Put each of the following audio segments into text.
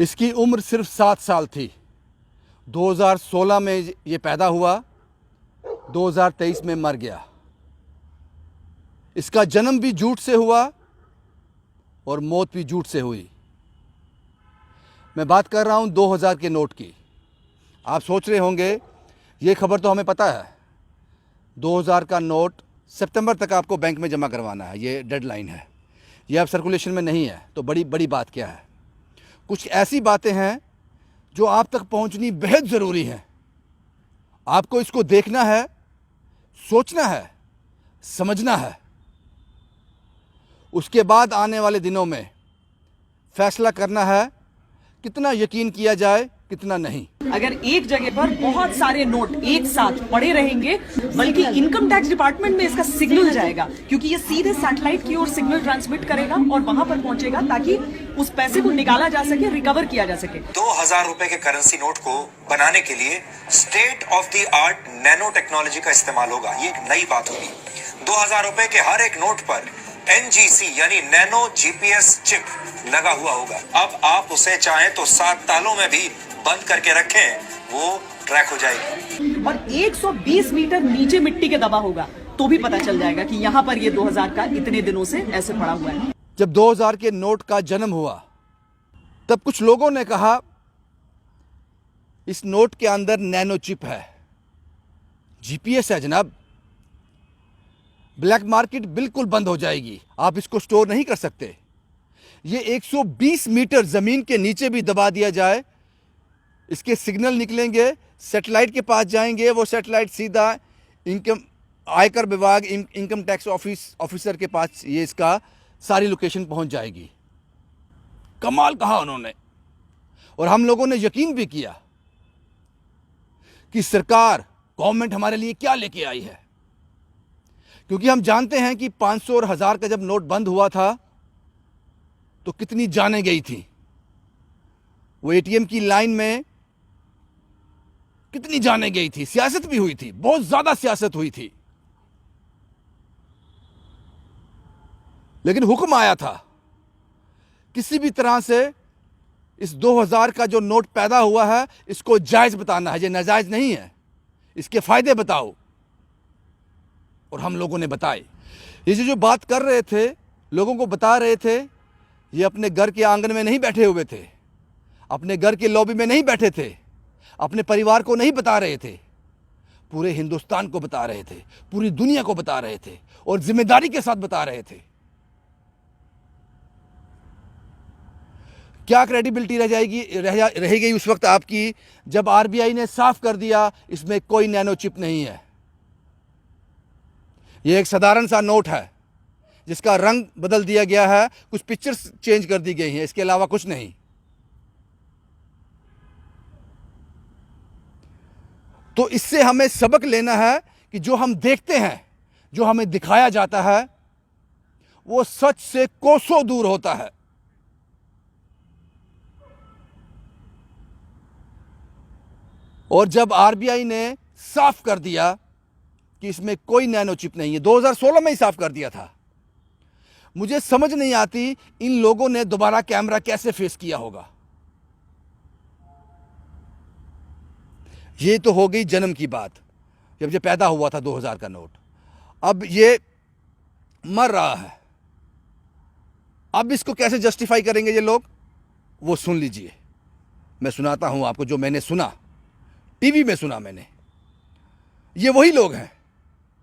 इसकी उम्र सिर्फ 7 साल थी। 2016 में ये पैदा हुआ, 2023 में मर गया। इसका जन्म भी झूठ से हुआ और मौत भी झूठ से हुई। मैं बात कर रहा हूं 2000 के नोट की। आप सोच रहे होंगे ये खबर तो हमें पता है, 2000 का नोट सितंबर तक आपको बैंक में जमा करवाना है, ये डेडलाइन है, ये अब सर्कुलेशन में नहीं है, तो बड़ी बात क्या है। कुछ ऐसी बातें हैं जो आप तक पहुंचनी बेहद ज़रूरी है। आपको इसको देखना है, सोचना है, समझना है। उसके बाद आने वाले दिनों में फैसला करना है कितना यकीन किया जाए, कितना नहीं। अगर एक जगह पर बहुत सारे नोट एक साथ पड़े रहेंगे, बल्कि इनकम टैक्स डिपार्टमेंट में इसका सिग्नल जाएगा, क्योंकि ये सीधे सैटेलाइट की ओर सिग्नल ट्रांसमिट करेगा और वहां पर पहुंचेगा ताकि उस पैसे को निकाला जा सके, रिकवर किया जा सके। 2000 रुपए के करेंसी नोट को बनाने के लिए state of the art nano technology का इस्तेमाल होगा। ये एक नई बात होगी। 2000 रुपए के हर एक नोट पर NGC यानी नैनो GPS चिप लगा हुआ होगा। अब आप उसे चाहें तो 7 तालों में भी बंद करके रखें, वो ट्रैक हो जाएगी। और 120 मीटर नीचे मिट्टी के दबा होगा तो भी पता चल जाएगा कि यहाँ पर ये 2000 का इतने दिनों से ऐसे पड़ा हुआ है। जब 2000 के नोट का जन्म हुआ तब कुछ लोगों ने कहा इस नोट के अंदर नैनो चिप है, GPS है जनाब, ब्लैक मार्केट बिल्कुल बंद हो जाएगी, आप इसको स्टोर नहीं कर सकते। ये 120 मीटर जमीन के नीचे भी दबा दिया जाए, इसके सिग्नल निकलेंगे, सैटेलाइट के पास जाएंगे, वो सैटेलाइट सीधा आयकर विभाग, इनकम टैक्स ऑफिसर के पास ये इसका सारी लोकेशन पहुंच जाएगी। कमाल कहा उन्होंने, और हम लोगों ने यकीन भी किया कि सरकार, गवर्नमेंट हमारे लिए क्या लेके आई है, क्योंकि हम जानते हैं कि 500 और 1000 का जब नोट बंद हुआ था तो कितनी जानें गई थी। वो ATM की लाइन में कितनी जानें गई थी, सियासत भी हुई थी, बहुत ज्यादा सियासत हुई थी। लेकिन हुक्म आया था किसी भी तरह से इस 2000 का जो नोट पैदा हुआ है इसको जायज बताना है, ये नाजायज नहीं है, इसके फायदे बताओ। और हम लोगों ने बताए। ये जो बात कर रहे थे, लोगों को बता रहे थे, ये अपने घर के आंगन में नहीं बैठे हुए थे, अपने घर के लॉबी में नहीं बैठे थे, अपने परिवार को नहीं बता रहे थे, पूरे हिंदुस्तान को बता रहे थे, पूरी दुनिया को बता रहे थे और जिम्मेदारी के साथ बता रहे थे। क्या क्रेडिबिलिटी रहेगी उस वक्त आपकी जब RBI ने साफ कर दिया इसमें कोई नैनो चिप नहीं है, यह एक साधारण सा नोट है जिसका रंग बदल दिया गया है, कुछ पिक्चर्स चेंज कर दी गई हैं, इसके अलावा कुछ नहीं। तो इससे हमें सबक लेना है कि जो हम देखते हैं, जो हमें दिखाया जाता है, वो सच से कोसों दूर होता है। और जब RBI ने साफ कर दिया कि इसमें कोई नैनो चिप नहीं है, 2016 में ही साफ कर दिया था, मुझे समझ नहीं आती इन लोगों ने दोबारा कैमरा कैसे फेस किया होगा। ये तो हो गई जन्म की बात, जब ये पैदा हुआ था 2000 का नोट। अब ये मर रहा है, अब इसको कैसे जस्टिफाई करेंगे ये लोग, वो सुन लीजिए। मैं सुनाता हूं आपको जो मैंने सुना, टीवी में सुना मैंने। ये वही लोग हैं,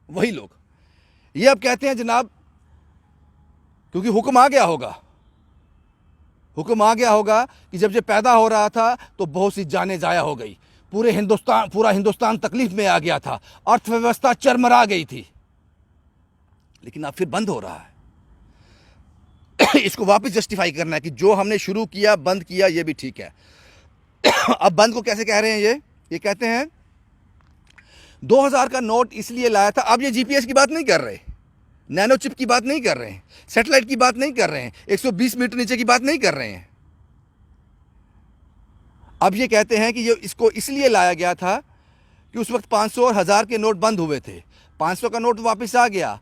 वही लोग। ये अब कहते हैं जनाब, क्योंकि हुक्म आ गया होगा, हुक्म आ गया होगा कि जब ये पैदा हो रहा था तो बहुत सी जानें जाया हो गई, पूरा हिंदुस्तान तकलीफ में आ गया था, अर्थव्यवस्था चरमरा गई थी, लेकिन अब फिर बंद हो रहा है। इसको वापस जस्टिफाई करना है कि जो हमने शुरू किया, बंद किया, ये भी ठीक है। अब बंद को कैसे कह रहे हैं ये कहते हैं 2000 का नोट इसलिए लाया था। अब ये GPS की बात नहीं कर रहे, नैनो चिप की बात नहीं कर रहे हैं, सैटेलाइट की बात नहीं कर रहे हैं, 120 मीटर नीचे की बात नहीं कर रहे हैं। अब ये कहते हैं कि ये इसको इसलिए लाया गया था कि उस वक्त 500 और 1000 के नोट बंद हुए थे, 500 का नोट वापस आ गया,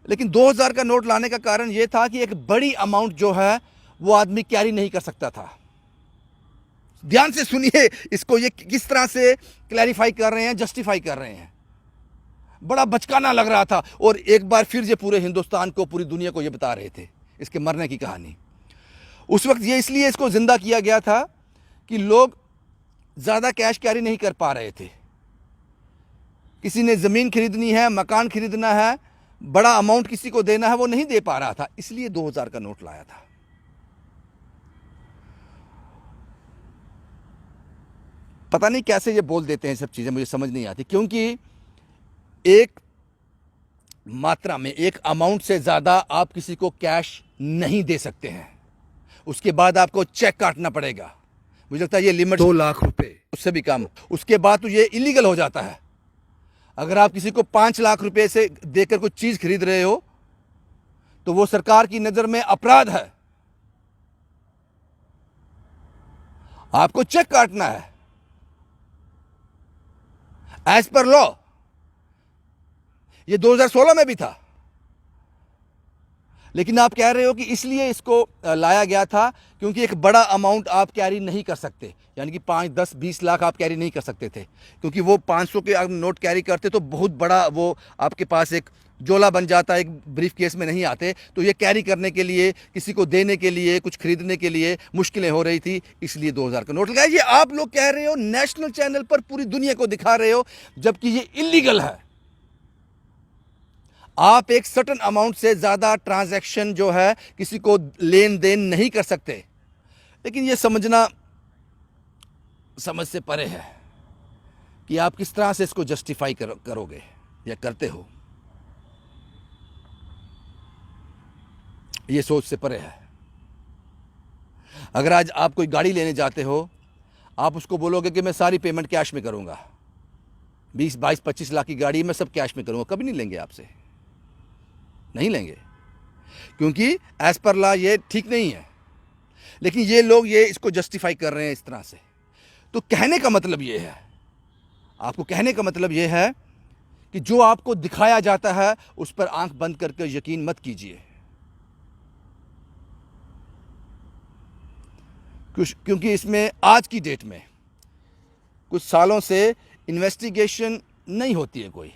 लेकिन 2000 का नोट लाने का कारण ये था कि एक बड़ी अमाउंट जो है वो आदमी कैरी नहीं कर सकता था। ध्यान से सुनिए इसको, ये किस तरह से क्लैरिफाई कर रहे हैं, जस्टिफाई कर रहे हैं। बड़ा बचकाना लग रहा था, और एक बार फिर ये पूरे हिंदुस्तान को, पूरी दुनिया को ये बता रहे थे इसके मरने की कहानी। उस वक्त ये इसलिए इसको जिंदा किया गया था कि लोग ज़्यादा कैश कैरी नहीं कर पा रहे थे। किसी ने ज़मीन खरीदनी है, मकान खरीदना है, बड़ा अमाउंट किसी को देना है, वो नहीं दे पा रहा था, इसलिए 2000 का नोट लाया था। पता नहीं कैसे ये बोल देते हैं सब चीज़ें, मुझे समझ नहीं आती, क्योंकि एक मात्रा में, एक अमाउंट से ज़्यादा आप किसी को कैश नहीं दे सकते हैं। उसके बाद आपको चेक काटना पड़ेगा। मुझे लगता है ये लिमिट 2 लाख रुपए, उससे भी कम। उसके बाद तो ये इलीगल हो जाता है। अगर आप किसी को 5 लाख रुपए से देकर कुछ चीज़ खरीद रहे हो तो वो सरकार की नज़र में अपराध है। आपको चेक काटना है एज पर लॉ। ये 2016 में भी था, लेकिन आप कह रहे हो कि इसलिए इसको लाया गया था क्योंकि एक बड़ा अमाउंट आप कैरी नहीं कर सकते, यानी कि 5, 10, 20 लाख आप कैरी नहीं कर सकते थे, क्योंकि वो 500 के आप नोट कैरी करते तो बहुत बड़ा वो आपके पास एक जोला बन जाता, एक ब्रीफ केस में नहीं आते। तो ये कैरी करने के लिए, किसी को देने के लिए, कुछ खरीदने के लिए मुश्किलें हो रही थी, इसलिए 2000 का नोट लगाया। ये आप लोग कह रहे हो, नेशनल चैनल पर पूरी दुनिया को दिखा रहे हो, जबकि ये इलीगल है। आप एक सर्टेन अमाउंट से ज़्यादा ट्रांजैक्शन जो है किसी को लेन देन नहीं कर सकते। लेकिन ये समझना समझ से परे है कि आप किस तरह से इसको जस्टिफाई करोगे या करते हो, ये सोच से परे है। अगर आज आप कोई गाड़ी लेने जाते हो, आप उसको बोलोगे कि मैं सारी पेमेंट कैश में करूंगा, 20, 22, 25 लाख की गाड़ी मैं सब कैश में करूंगा, कभी नहीं लेंगे आपसे, नहीं लेंगे, क्योंकि एज पर लॉ ये ठीक नहीं है। लेकिन ये लोग ये इसको जस्टिफाई कर रहे हैं इस तरह से। तो कहने का मतलब ये है, आपको कहने का मतलब ये है कि जो आपको दिखाया जाता है उस पर आंख बंद करके यकीन मत कीजिए, क्योंकि इसमें आज की डेट में कुछ सालों से इन्वेस्टिगेशन नहीं होती है कोई।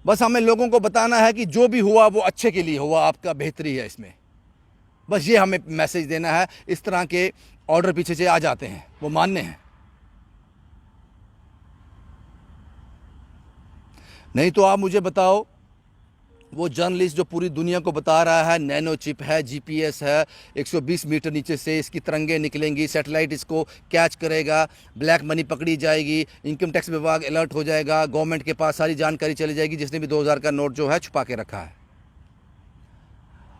बस हमें लोगों को बताना है कि जो भी हुआ वो अच्छे के लिए हुआ, आपका बेहतरी है इसमें, बस ये हमें मैसेज देना है। इस तरह के ऑर्डर पीछे से आ जाते हैं, वो मानने हैं। नहीं तो आप मुझे बताओ, वो जर्नलिस्ट जो पूरी दुनिया को बता रहा है नैनो चिप है, जीपीएस है, 120 मीटर नीचे से इसकी तरंगें निकलेंगी, सैटेलाइट इसको कैच करेगा, ब्लैक मनी पकड़ी जाएगी, इनकम टैक्स विभाग अलर्ट हो जाएगा, गवर्नमेंट के पास सारी जानकारी चली जाएगी जिसने भी 2000 का नोट जो है छुपा के रखा है।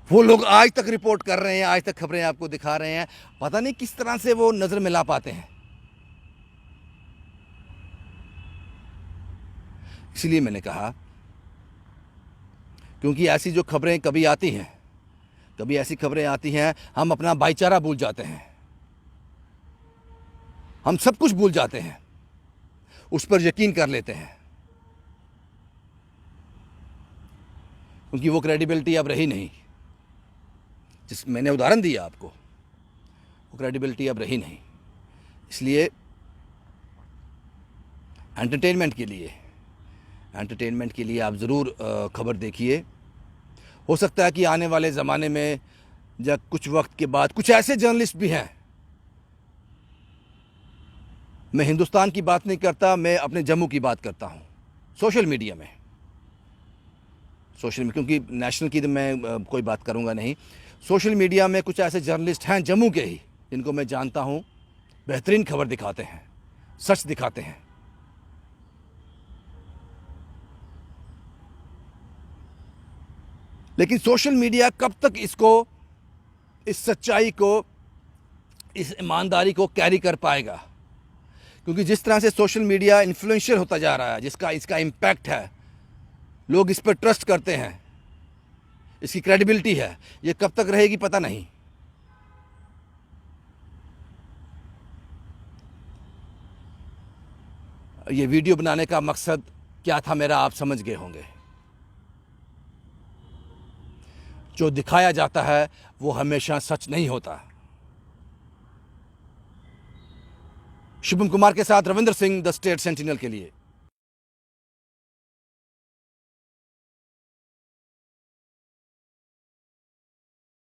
वो लोग आज तक रिपोर्ट कर रहे हैं, आज तक खबरें आपको दिखा रहे हैं। पता नहीं किस तरह से वो नज़र मिला पाते हैं। इसलिए मैंने कहा, क्योंकि ऐसी जो खबरें कभी आती हैं, कभी ऐसी खबरें आती हैं, हम अपना भाईचारा भूल जाते हैं, हम सब कुछ भूल जाते हैं, उस पर यकीन कर लेते हैं, क्योंकि वो क्रेडिबिलिटी अब रही नहीं। जिस मैंने उदाहरण दिया आपको, वो क्रेडिबिलिटी अब रही नहीं। इसलिए एंटरटेनमेंट के लिए आप ज़रूर खबर देखिए। हो सकता है कि आने वाले ज़माने में या कुछ वक्त के बाद कुछ ऐसे जर्नलिस्ट भी हैं, मैं हिंदुस्तान की बात नहीं करता, मैं अपने जम्मू की बात करता हूँ, सोशल मीडिया में, क्योंकि नेशनल की तो मैं कोई बात करूँगा नहीं। सोशल मीडिया में कुछ ऐसे जर्नलिस्ट हैं जम्मू के ही, जिनको मैं जानता हूँ, बेहतरीन खबर दिखाते हैं, सच दिखाते हैं। लेकिन सोशल मीडिया कब तक इस सच्चाई को, इस ईमानदारी को कैरी कर पाएगा? क्योंकि जिस तरह से सोशल मीडिया इन्फ्लुएंशियल होता जा रहा है, इसका इम्पैक्ट है, लोग इस पर ट्रस्ट करते हैं, इसकी क्रेडिबिलिटी है, ये कब तक रहेगी पता नहीं। ये वीडियो बनाने का मकसद क्या था मेरा, आप समझ गए होंगे। जो दिखाया जाता है वो हमेशा सच नहीं होता। शुभम कुमार के साथ Ravindra Singh, the state sentinel के लिए।